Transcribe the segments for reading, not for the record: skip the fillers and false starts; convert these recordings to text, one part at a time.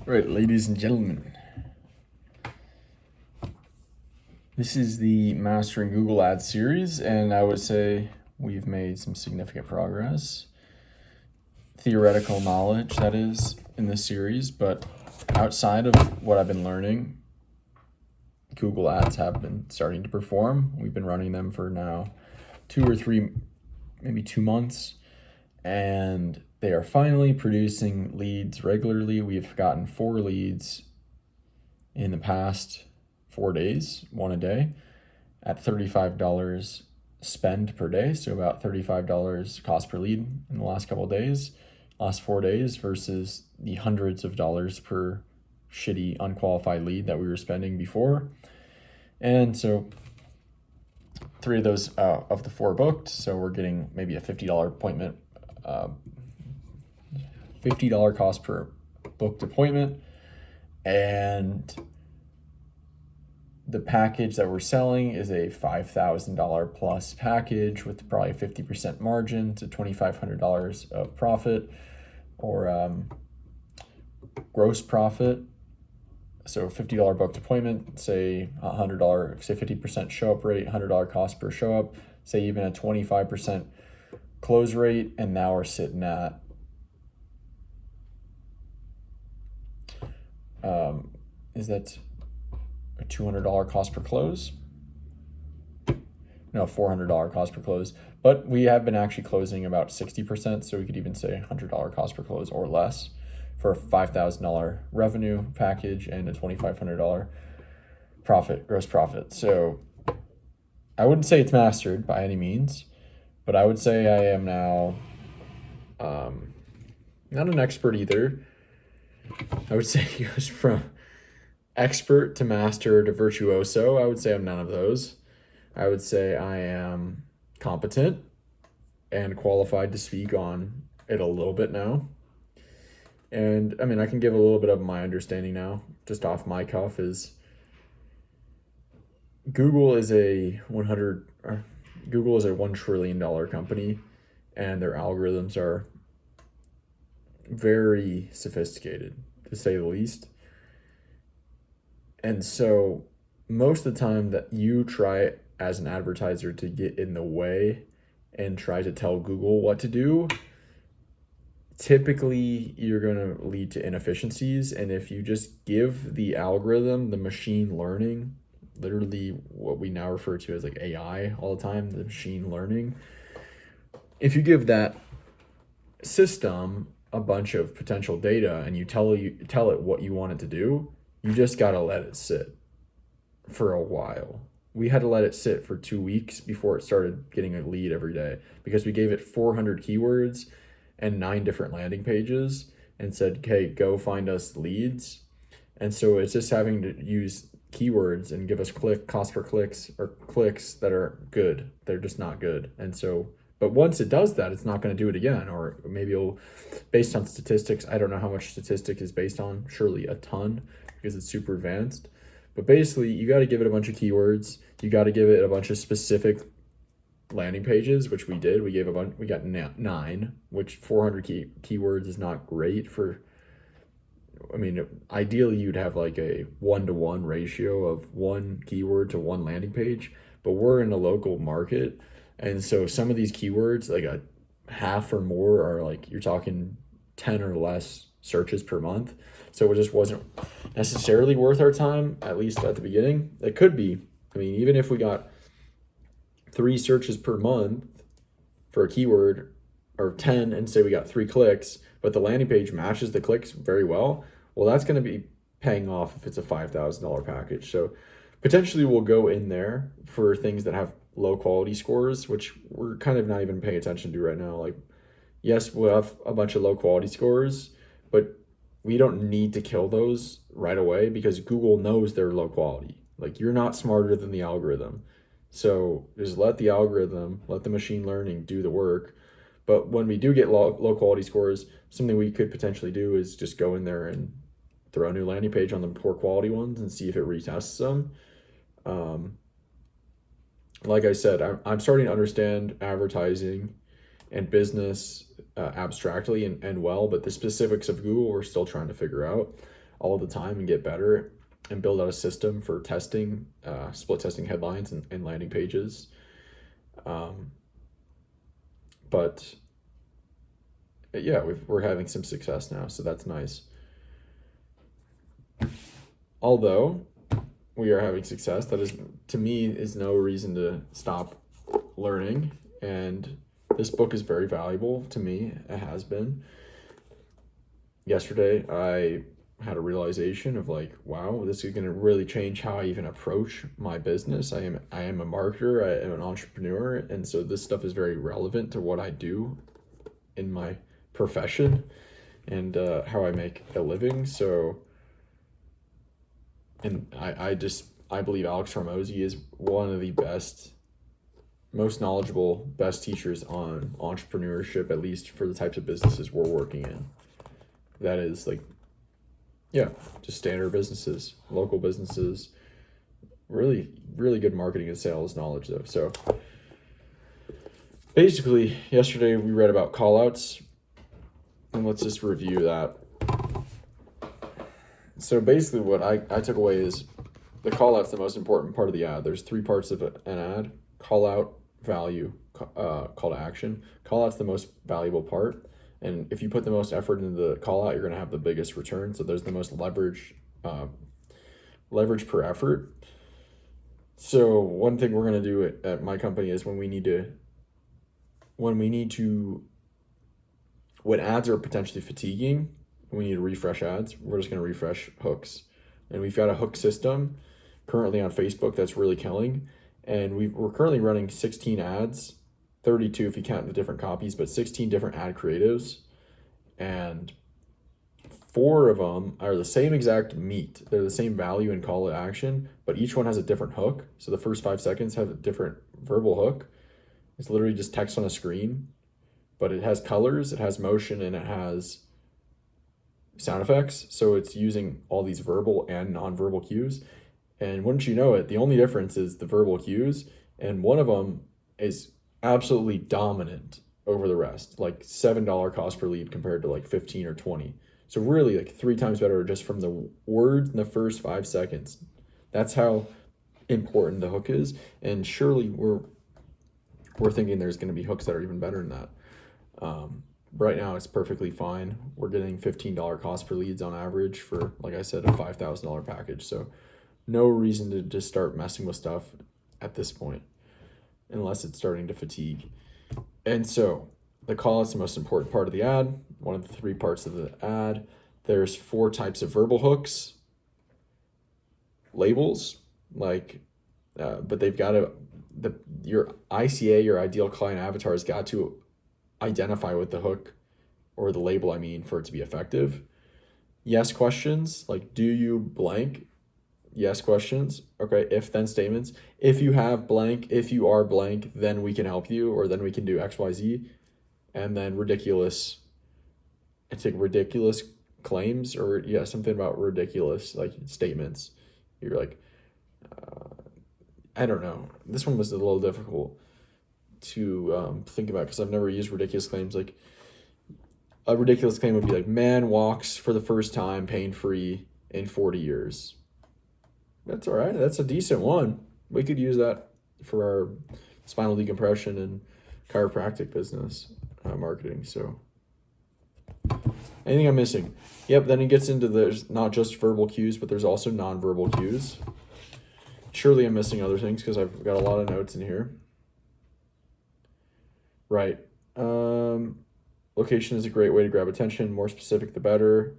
Right, ladies and gentlemen, this is the Mastering Google Ads series, and I would say we've made some significant progress. Theoretical knowledge, that is, in this series, but outside of what I've been learning, Google Ads have been starting to perform. We've been running them for now 2 or 3, maybe 2 months, and they are finally producing leads regularly. We've gotten 4 leads in the past 4 days, one a day, at $35 spend per day. So about $35 cost per lead in the last couple of days, last 4 days, versus the hundreds of dollars per shitty unqualified lead that we were spending before. And so 3 of those of the 4 booked. So we're getting maybe a $50 appointment, $50 cost per booked appointment. And the package that we're selling is a $5,000 plus package with probably a 50% margin to $2,500 of profit or gross profit. So $50 booked appointment, say $100, say 50% show up rate, $100 cost per show up, say even a 25% close rate, and now we're sitting at is that a $200 cost per close? No, $400 cost per close. But we have been actually closing about 60%, so we could even say $100 cost per close or less for a $5,000 revenue package and a $2,500 profit, gross profit. So I wouldn't say it's mastered by any means, but I would say I am now not an expert either. I would say it goes from expert to master to virtuoso. I would say I'm none of those. I would say I am competent and qualified to speak on it a little bit now. And I mean, I can give a little bit of my understanding now, just off my cuff, is Google is a $1 trillion company, and their algorithms are very sophisticated, to say the least. And so most of the time that you try as an advertiser to get in the way and try to tell Google what to do, typically you're going to lead to inefficiencies. And if you just give the algorithm, the machine learning, literally what we now refer to as like AI all the time, the machine learning, if you give that system a bunch of potential data and you tell it what you want it to do, you just got to let it sit for a while. We had to let it sit for 2 weeks before it started getting a lead every day, because we gave it 400 keywords and 9 different landing pages and said, okay, go find us leads. And so it's just having to use keywords and give us cost per clicks or clicks that are good. They're just not good. And so, but once it does that, it's not going to do it again, or maybe it'll, based on statistics, I don't know how much statistic is based on, surely a ton, because it's super advanced. But basically, you got to give it a bunch of keywords. You got to give it a bunch of specific landing pages, which we did. We gave a bunch. We got 9, which 400 keywords is not great for. I mean, ideally you'd have like a 1-to-1 ratio of 1 keyword to 1 landing page. But we're in a local market, and so some of these keywords, like a half or more, are like you're talking 10 or less searches per month. So it just wasn't necessarily worth our time, at least at the beginning. It could be. I mean, even if we got 3 searches per month for a keyword, or 10, and say we got 3 clicks, but the landing page matches the clicks very well, well, that's going to be paying off if it's a $5,000 package. So potentially we'll go in there for things that have low quality scores, which we're kind of not even paying attention to right now. Like, yes, we'll have a bunch of low quality scores, but we don't need to kill those right away because Google knows they're low quality. Like, you're not smarter than the algorithm. So just let the algorithm, let the machine learning do the work. But when we do get low quality scores, something we could potentially do is just go in there and throw a new landing page on the poor quality ones and see if it retests them. Like I said, I'm starting to understand advertising and business abstractly and well, but the specifics of Google we're still trying to figure out. all the time and get better and build out a system for testing, split testing headlines and landing pages. But yeah, we're having some success now, so that's nice. Although we are having success, that is, to me, is no reason to stop learning. And this book is very valuable to me. It has been. Yesterday, I had a realization of like, wow, this is going to really change how I even approach my business. I am a marketer, I am an entrepreneur, and so this stuff is very relevant to what I do in my profession and how I make a living. So, and I believe Alex Hormozy is one of the best, most knowledgeable, best teachers on entrepreneurship, at least for the types of businesses we're working in. That is like, yeah, just standard businesses, local businesses, really, really good marketing and sales knowledge though. So basically yesterday we read about callouts, and let's just review that. So basically what I took away is the callout's the most important part of the ad. There's 3 parts of an ad: call out, value, call to action. Call out's the most valuable part. And if you put the most effort into the call out, you're going to have the biggest return. So there's the most leverage per effort. So one thing we're going to do at my company is when ads are potentially fatiguing, we need to refresh ads, we're just going to refresh hooks. And we've got a hook system currently on Facebook that's really killing. And we're currently running 16 ads, 32 if you count the different copies, but 16 different ad creatives. And 4 of them are the same exact meat. They're the same value and call to action, but each one has a different hook. So the first 5 seconds have a different verbal hook. It's literally just text on a screen, but it has colors, it has motion, and it has sound effects. So it's using all these verbal and nonverbal cues. And wouldn't you know it, the only difference is the verbal cues, and one of them is absolutely dominant over the rest, like $7 cost per lead compared to like 15 or 20. So really like 3 times better just from the words in the first 5 seconds. That's how important the hook is. And surely we're thinking there's going to be hooks that are even better than that. Right now it's perfectly fine. We're getting $15 cost per leads on average for, like I said, a $5,000 package. So no reason to just start messing with stuff at this point, unless it's starting to fatigue. And so the call is the most important part of the ad, one of the 3 parts of the ad. There's 4 types of verbal hooks, labels, like, but they've got to, your ICA, your ideal client avatar, has got to identify with the hook or the label, I mean, for it to be effective. Yes questions, like, do you blank? Yes questions. Okay, if then statements. If you have blank, if you are blank, then we can help you, or then we can do XYZ. And then ridiculous. I think ridiculous claims, or yeah, something about ridiculous like statements. You're like, I don't know. This one was a little difficult to think about because I've never used ridiculous claims. Like a ridiculous claim would be like, man walks for the first time pain-free in 40 years. That's all right. That's a decent one. We could use that for our spinal decompression and chiropractic business marketing. So anything I'm missing? Yep. Then it gets into there's not just verbal cues, but there's also nonverbal cues. Surely I'm missing other things because I've got a lot of notes in here. Right. Location is a great way to grab attention. More specific, the better.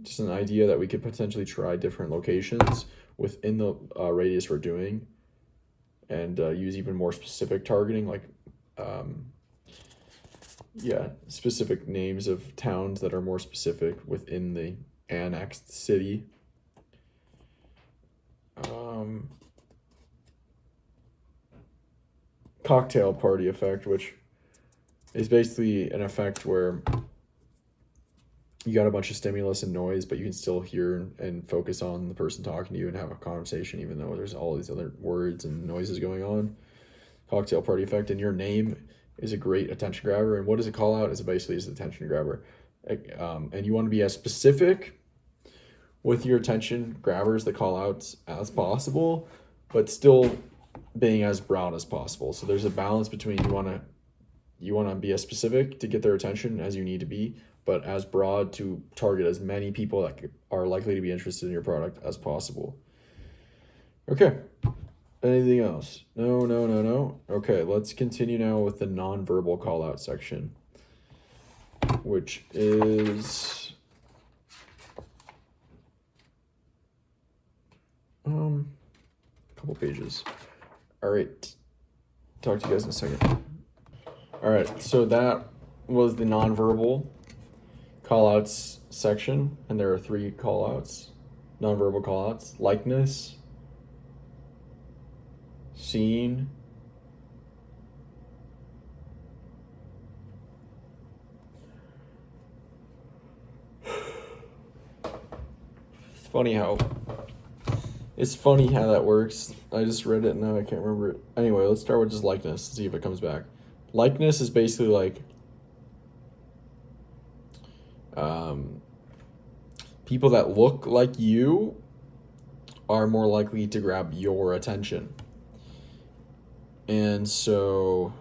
Just an idea that we could potentially try different locations within the radius we're doing, and use even more specific targeting, like specific names of towns that are more specific within the annexed city. Cocktail party effect, which is basically an effect where you got a bunch of stimulus and noise, but you can still hear and focus on the person talking to you and have a conversation, even though there's all these other words and noises going on. Cocktail party effect. And your name is a great attention grabber. And what does it call out? Is it basically just attention grabber. And you want to be as specific with your attention grabbers, the call outs, as possible, but still being as broad as possible. So there's a balance between you want to be as specific to get their attention as you need to be, but as broad to target as many people that are likely to be interested in your product as possible. Okay. Anything else? No. Okay, let's continue now with the nonverbal call out section, which is a couple pages. All right. Talk to you guys in a second. All right, so that was the nonverbal callouts section, and there are 3 callouts, nonverbal callouts: likeness, scene, it's funny how that works. I just read it and now I can't remember it. Anyway, let's start with just likeness, see if it comes back. Likeness is basically like people that look like you are more likely to grab your attention. And so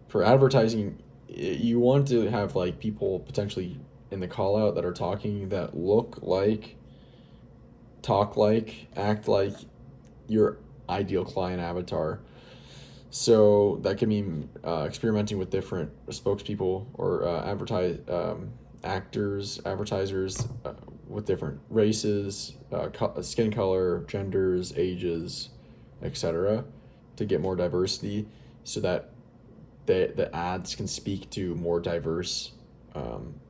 for advertising, you want to have like people potentially in the call out that are talking that look like, talk like, act like your ideal client avatar. So that can mean experimenting with different spokespeople or advertisers with different races, skin color, genders, ages, etc., to get more diversity, so that the ads can speak to more diverse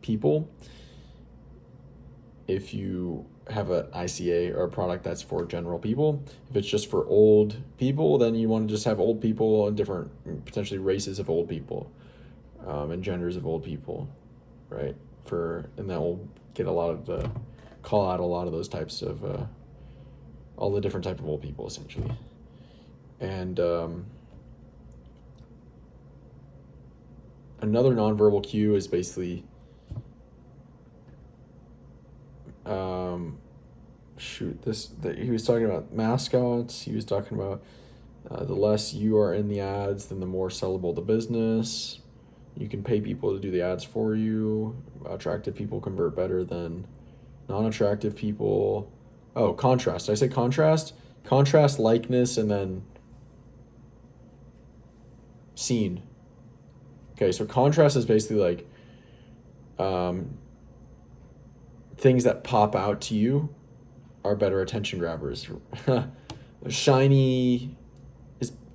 people. If you have an ICA or a product that's for general people, if it's just for old people, then you want to just have old people and different potentially races of old people, and genders of old people, right? And that will get call out a lot of those types of all the different type of old people essentially. And another nonverbal cue is basically he was talking about mascots. He was talking about the less you are in the ads, then the more sellable the business. You can pay people to do the ads for you. Attractive people convert better than non-attractive people. Oh, contrast. Did I say contrast? Contrast, likeness, and then scene. Okay, so contrast is basically like things that pop out to you are better attention grabbers. Shiny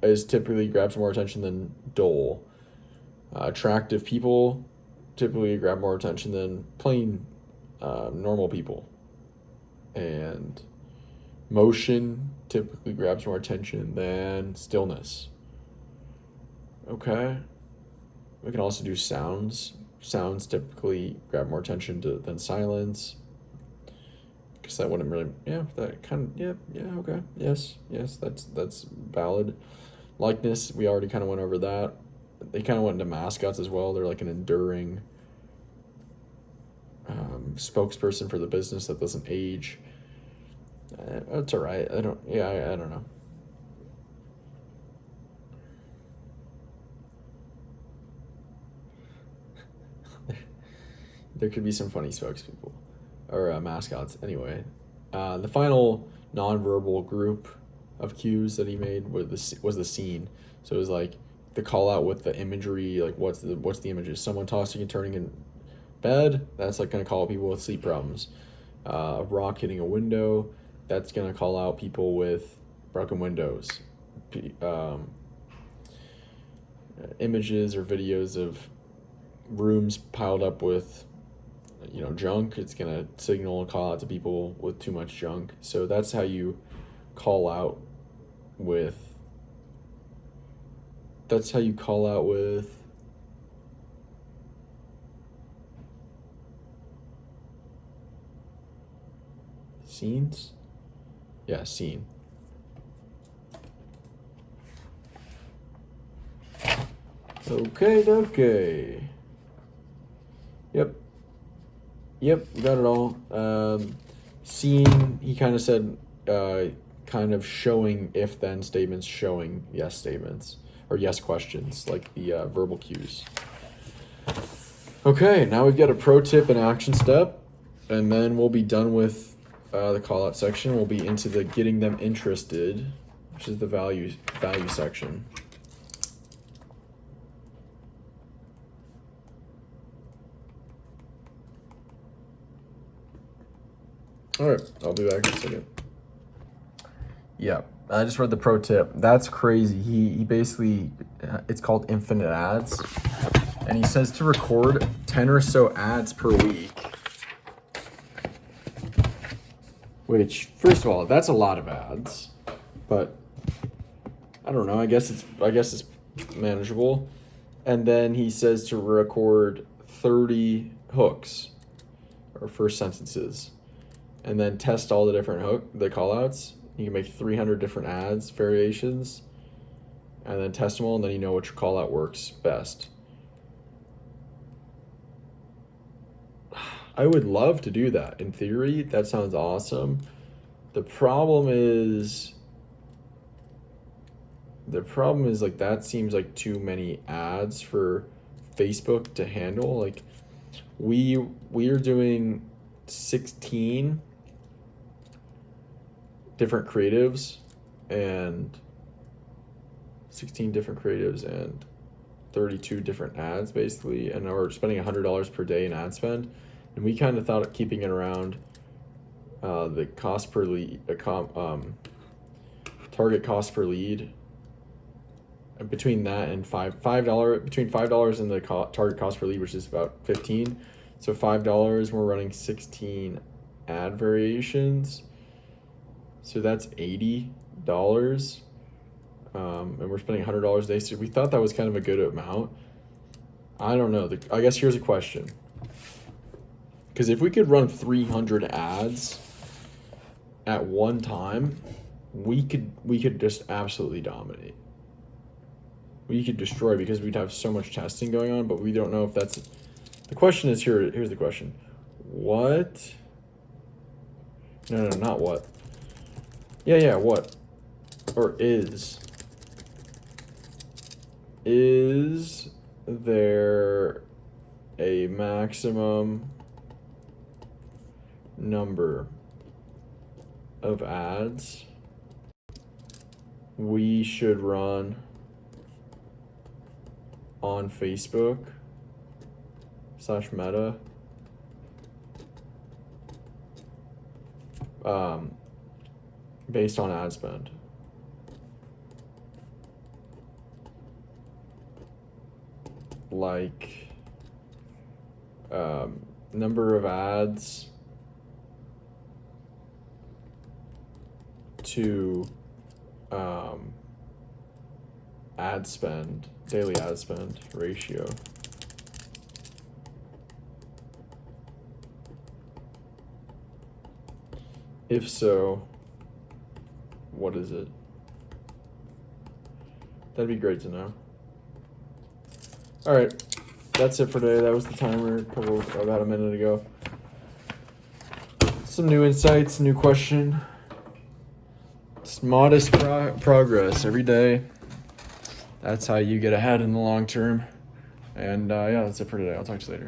is typically grabs more attention than dull. Attractive people typically grab more attention than plain normal people. And motion typically grabs more attention than stillness. Okay. We can also do sounds. Sounds typically grab more attention than silence. Because that wouldn't really, okay, yes, that's valid. Likeness, we already kind of went over that. They kind of went into mascots as well. They're like an enduring spokesperson for the business that doesn't age. That's all right. I don't know. There could be some funny spokespeople or mascots. Anyway, the final nonverbal group of cues that he made was the scene. So it was like the call out with the imagery, like what's the images? Someone tossing and turning in bed. That's like gonna call out people with sleep problems. A rock hitting a window. That's gonna call out people with broken windows. Images or videos of rooms piled up with junk, it's gonna signal and call out to people with too much junk. So that's how you call out with scenes. Yeah, scene. Okay. Yep, we got it all. Seeing, he kind of said, kind of showing if-then statements, showing yes statements, or yes questions, like the verbal cues. Okay, now we've got a pro tip and action step, and then we'll be done with the call-out section. We'll be into the getting them interested, which is the value section. All right, I'll be back in a second. Yeah, I just read the pro tip. That's crazy. He basically, it's called infinite ads. And he says to record 10 or so ads per week. Which, first of all, that's a lot of ads. But I don't know, I guess it's manageable. And then he says to record 30 hooks or first sentences. And then test all the different the call outs. You can make 300 different ads variations and then test them all, and then you know which call out works best. I would love to do that. In theory, that sounds awesome. The problem is like that seems like too many ads for Facebook to handle. Like we are doing 16 different creatives and 32 different ads basically, and we're spending $100 per day in ad spend, and we kind of thought of keeping it around the cost per lead, target cost per lead, between that and between $5 and the target cost per lead, which is about 15. So $5, we're running 16 ad variations. So that's $80, and we're spending $100 a day. So we thought that was kind of a good amount. I don't know. I guess here's a question. Because if we could run 300 ads at one time, we could just absolutely dominate. We could destroy, because we'd have so much testing going on, but we don't know if that's... The question is here. Here's the question. What? No, not what. Yeah, what? Or is there a maximum number of ads we should run on Facebook /Meta based on ad spend? Like number of ads to ad spend, daily ad spend ratio. If so, what is it? That'd be great to know. All right, that's it for today. That was the timer about a minute ago. Some new insights, new question. It's modest progress every day. That's how you get ahead in the long term. And yeah, that's it for today. I'll talk to you later.